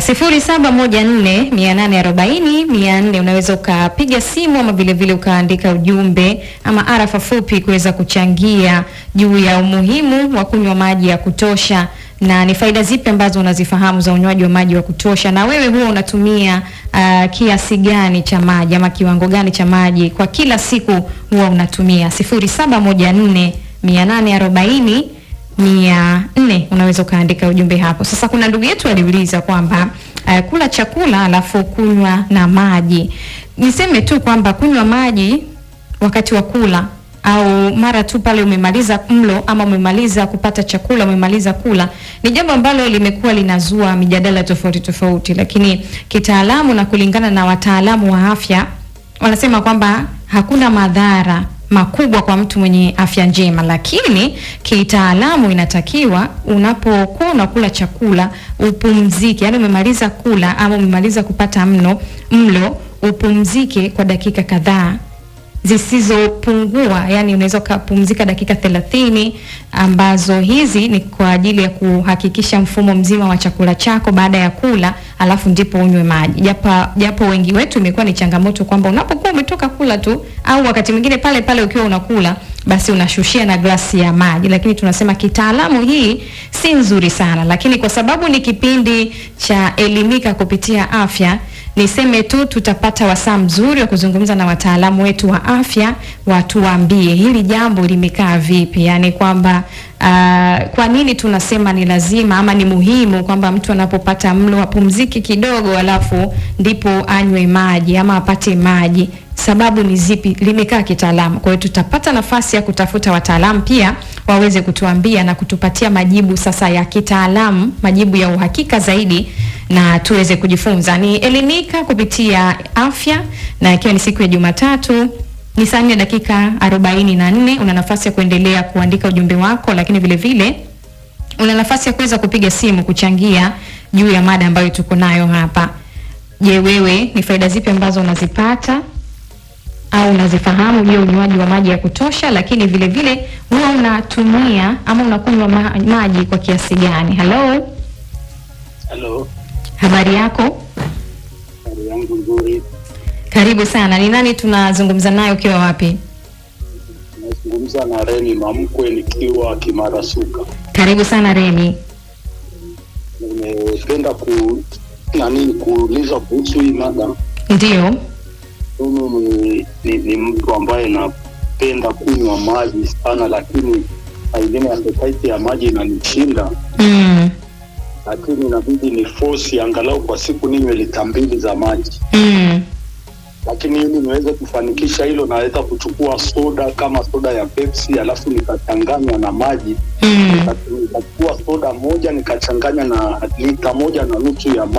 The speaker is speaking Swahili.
Haya, 0714 unaweza ukapiga simu ama vile vile ukaandika ujumbe ama arafa fupi kuweza kuchangia juu ya umuhimu wa kunywa maji ya kutosha na ni faida zipi ambazo unazifahamu za unywaji wa maji wa kutosha, na wewe huwa unatumia kiasi gani cha maji ama kiwango gani cha maji kwa kila siku huwa unatumia. 0714 unaweza ukaandika ujumbe hapo. Sasa kuna ndugu yetu aliuliza kwamba kula chakula alafu kunywa na maji. Niseme tu kwamba kunywa maji wakati wa kula au mara tu pale umemaliza mlo ama umemaliza kupata chakula, umemaliza kula, ni jambo ambalo limekuwa linazua mijadala tofauti tofauti, lakini kitaalamu na kulingana na wataalamu wa afya wanasema kwamba hakuna madhara makubwa kwa mtu mwenye afya njema, lakini kitaalamu inatakiwa unapokuwa unakula chakula upumzike, yani umemaliza kula ama umemaliza kupata mlo upumzike kwa dakika kadhaa zisizopungua, yani unaweza kupumzika dakika 30, ambazo hizi ni kwa ajili ya kuhakikisha mfumo mzima wa chakula chako baada ya kula, alafu ndipo unywe maji. Japo wengi wetu imekuwa ni changamoto kwamba unapokuwa umetoka kula tu au wakati mwingine pale pale ukiwa unakula basi unashushia na glasi ya maji, lakini tunasema kitaalamu hii si nzuri sana, lakini kwa sababu ni kipindi cha elimika kupitia afya, niseme tu tutapata wasaa mzuri wa kuzungumza na wataalamu wetu wa afya watuambie hili jambo limekaa vipi, yani kwamba kwa nini tunasema ni lazima ama ni muhimu kwamba mtu anapopata mlo apumziki kidogo alafu ndipo anywe maji ama apate maji. Sababu ni zipi? Limekaa kitaalamu. Kwa hiyo tutapata nafasi ya kutafuta wataalamu pia waweze kutuambia na kutupatia majibu sasa ya kitaalamu, majibu ya uhakika zaidi, na tuweze kujifunza. Ni elimika kupitia afya, na ikiwa ni siku ya Jumatatu ni saa 4:44. Una nafasi ya kuendelea kuandika ujumbe wako, lakini vile vile una nafasi ya kuweza kupiga simu kuchangia juu ya mada ambayo tuko nayo hapa. Je, wewe ni faida zipi ambazo unazipata au unazifahamu juu ya unywaji wa maji ya kutosha, lakini vile vile huwa unatumia ama unakunywa maji kwa kiasi gani? Hello. Habari yako? Habari yangu nzuri. Karibu sana. Ni nani tunazungumza naye, ukiwa wapi? Nazungumza na Reni Mamkwe nikiwa Kimarasuka. Karibu sana Reni. Nimependa kuuliza kuhusu hii mada. Ndio. Mimi ni mtu ambaye napenda kunywa maji sana, lakini aina ya maji inanishinda. Lakini inabidi ni force angalau kwa siku ninywe lita 2 za maji. Lakini ili niweze kufanikisha hilo, naweza kuchukua soda kama soda ya Pepsi alafu nikachanganya na maji. Nikachukua soda moja nikachanganya na lita 1.5 ya maji.